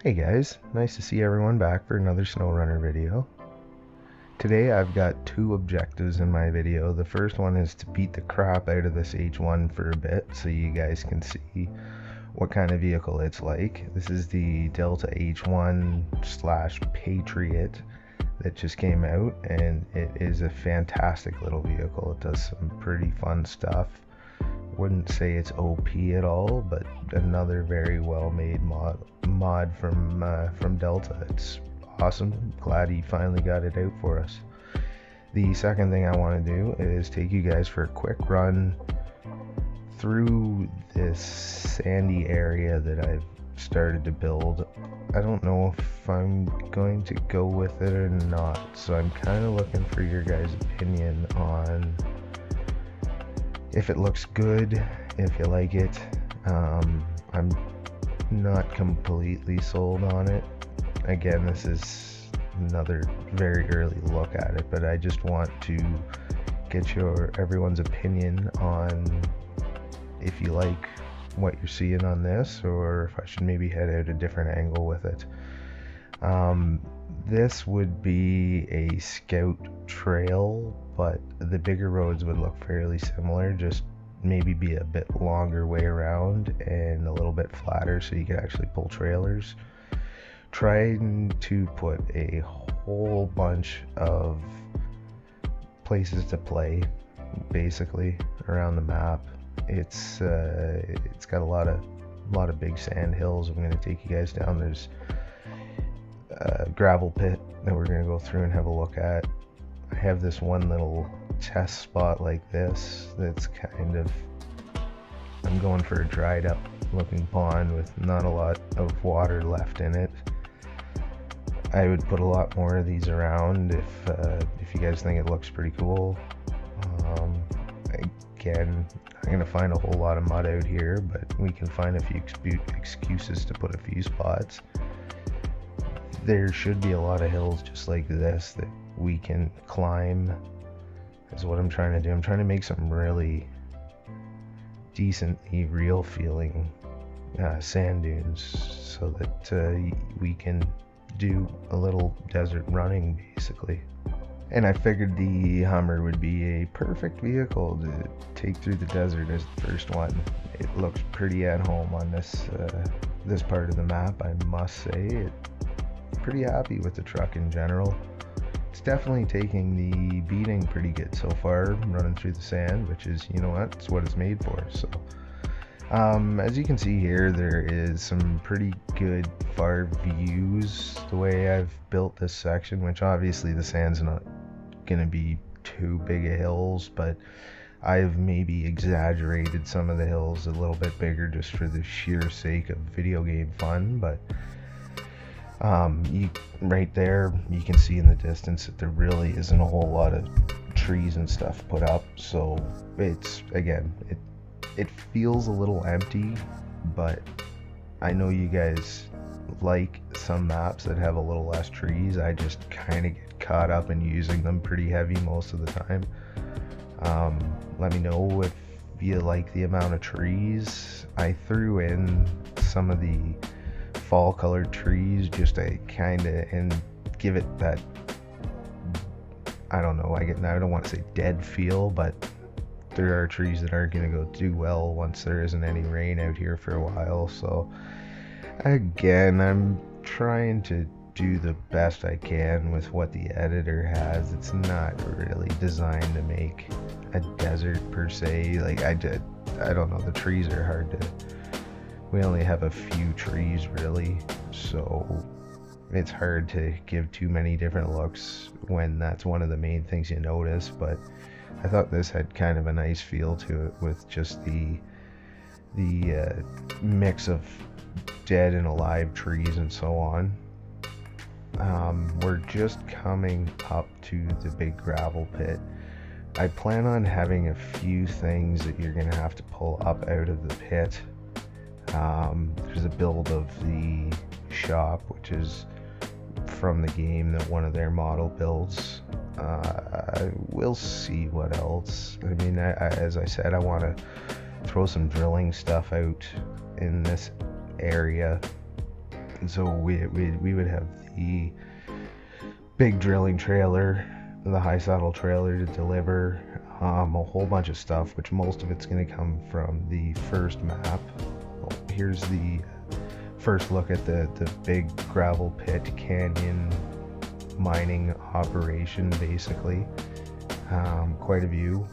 Hey guys, nice to see everyone back for another Snowrunner video. Today I've got two objectives in my video. The first one is to beat the crap out of this H1 for a bit so you guys can see what kind of vehicle it's like. This is the Delta H1/Patriot that just came out, and it is a fantastic little vehicle. It does some pretty fun stuff. Wouldn't say it's OP at all, but another very well made mod from Delta. It's awesome. Glad he finally got it out for us. The second thing I want to do is take you guys for a quick run through this sandy area that I've started to build. I don't know if I'm going to go with it or not, so I'm kind of looking for your guys' opinion on if it looks good, if you like it. I'm not completely sold on it. Again, this is another very early look at it, but I just want to get everyone's opinion on if you like what you're seeing on this, or if I should maybe head out a different angle with it. This would be a scout trail, but the bigger roads would look fairly similar, just maybe be a bit longer way around and a little bit flatter so you could actually pull trailers. Trying to put a whole bunch of places to play basically around the map. It's got a lot of big sand hills. I'm going to take you guys down. There's a gravel pit that we're going to go through and have a look at. I have this one little test spot like this that's kind of, I'm going for a dried up looking pond with not a lot of water left in it. I would put a lot more of these around if you guys think it looks pretty cool. Again, I'm going to find a whole lot of mud out here, but we can find a few excuses to put a few spots. There should be a lot of hills just like this that we can climb, is what I'm trying to do. I'm trying to make some really decently real feeling sand dunes so that we can do a little desert running basically. And I figured the Hummer would be a perfect vehicle to take through the desert as the first one. It looks pretty at home on this part of the map, I must say. Pretty happy with the truck in general. It's definitely taking the beating pretty good so far, running through the sand, which is, you know what, it's what it's made for. So as you can see here, there is some pretty good far views the way I've built this section, which obviously the sand's not gonna be too big of hills, but I've maybe exaggerated some of the hills a little bit bigger just for the sheer sake of video game fun. But right there you can see in the distance that there really isn't a whole lot of trees and stuff put up, so it's, again, it feels a little empty, but I know you guys like some maps that have a little less trees. I just kind of get caught up in using them pretty heavy most of the time. Let me know if you like the amount of trees. I threw in some of the fall colored trees just to kind of and give it that, I don't know, I don't want to say dead feel, but there are trees that aren't going to go too well once there isn't any rain out here for a while. So again, I'm trying to do the best I can with what the editor has. It's not really designed to make a desert per se. Like I don't know, the trees are hard to, we only have a few trees really, so it's hard to give too many different looks when that's one of the main things you notice. But I thought this had kind of a nice feel to it with just the mix of dead and alive trees and so on. We're just coming up to the big gravel pit. I plan on having a few things that you're gonna have to pull up out of the pit. There's a build of the shop, which is from the game that one of their model builds. We'll see what else. I mean, as I said, I want to throw some drilling stuff out in this area So we would have the big drilling trailer, the high saddle trailer to deliver a whole bunch of stuff, which most of it's going to come from the first map. Here's the first look at the big gravel pit canyon mining operation, basically. Quite a view.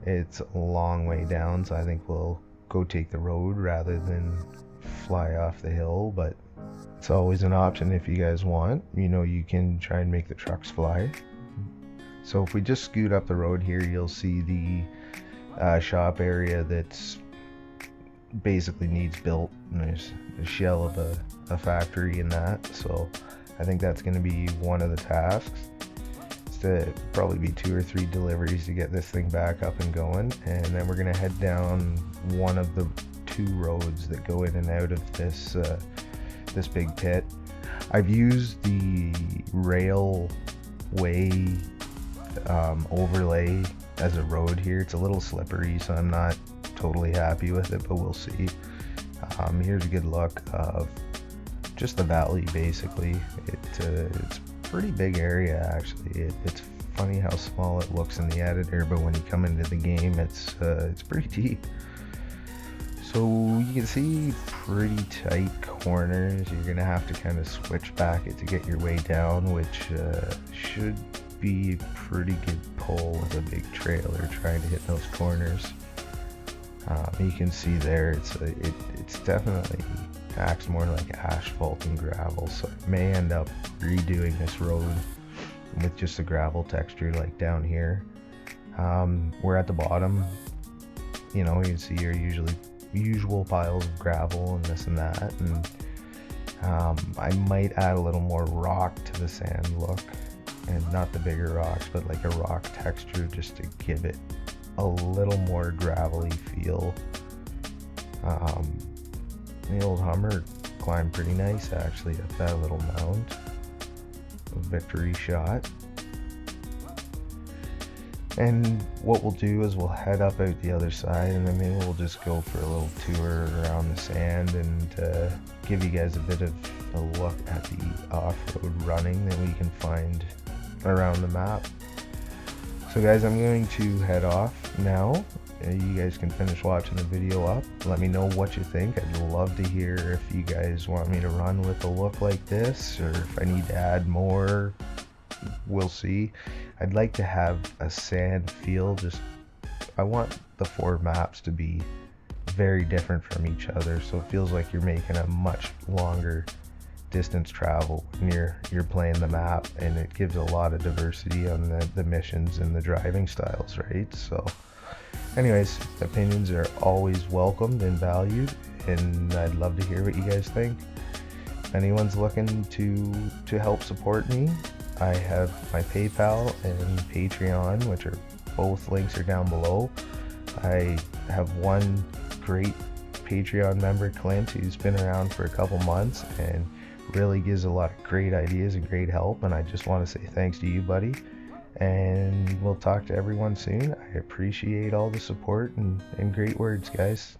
It's a long way down, so I think we'll go take the road rather than fly off the hill, but it's always an option if you guys want. You know, you can try and make the trucks fly. So if we just scoot up the road here, you'll see the shop area that's basically needs built, and there's a shell of a factory in that. So I think that's going to be one of the tasks. It's to probably be 2 or 3 deliveries to get this thing back up and going, and then we're going to head down one of the 2 roads that go in and out of this this big pit. I've used the railway overlay as a road here. It's a little slippery, so I'm not totally happy with it, but we'll see. Here's a good look of just the valley, basically. It's a pretty big area, actually. It's funny how small it looks in the editor, but when you come into the game, it's pretty deep. So you can see pretty tight corners. You're gonna have to kind of switch back it to get your way down, which should be a pretty good pull with a big trailer trying to hit those corners. You can see there it's definitely acts more like asphalt and gravel, so I may end up redoing this road with just a gravel texture like down here. We're at the bottom. You know, you can see your usual piles of gravel and this and that, and I might add a little more rock to the sand look, and not the bigger rocks, but like a rock texture just to give it a little more gravelly feel. The old Hummer climbed pretty nice actually up that little mound. A victory shot. And what we'll do is we'll head up out the other side, and then maybe we'll just go for a little tour around the sand and give you guys a bit of a look at the off-road running that we can find around the map. So guys, I'm going to head off now. You guys can finish watching the video up. Let me know what you think. I'd love to hear if you guys want me to run with a look like this, or if I need to add more. We'll see. I'd like to have a sand feel. I want the 4 maps to be very different from each other, so it feels like you're making a much longer distance travel when you're playing the map, and it gives a lot of diversity on the missions and the driving styles, right? So anyways, opinions are always welcomed and valued, and I'd love to hear what you guys think. If anyone's looking to help support me, I have my PayPal and Patreon, which are both links are down below. I have one great Patreon member, Clint, who's been around for a couple months and really gives a lot of great ideas and great help, and I just want to say thanks to you, buddy. And we'll talk to everyone soon. I appreciate all the support and great words, guys.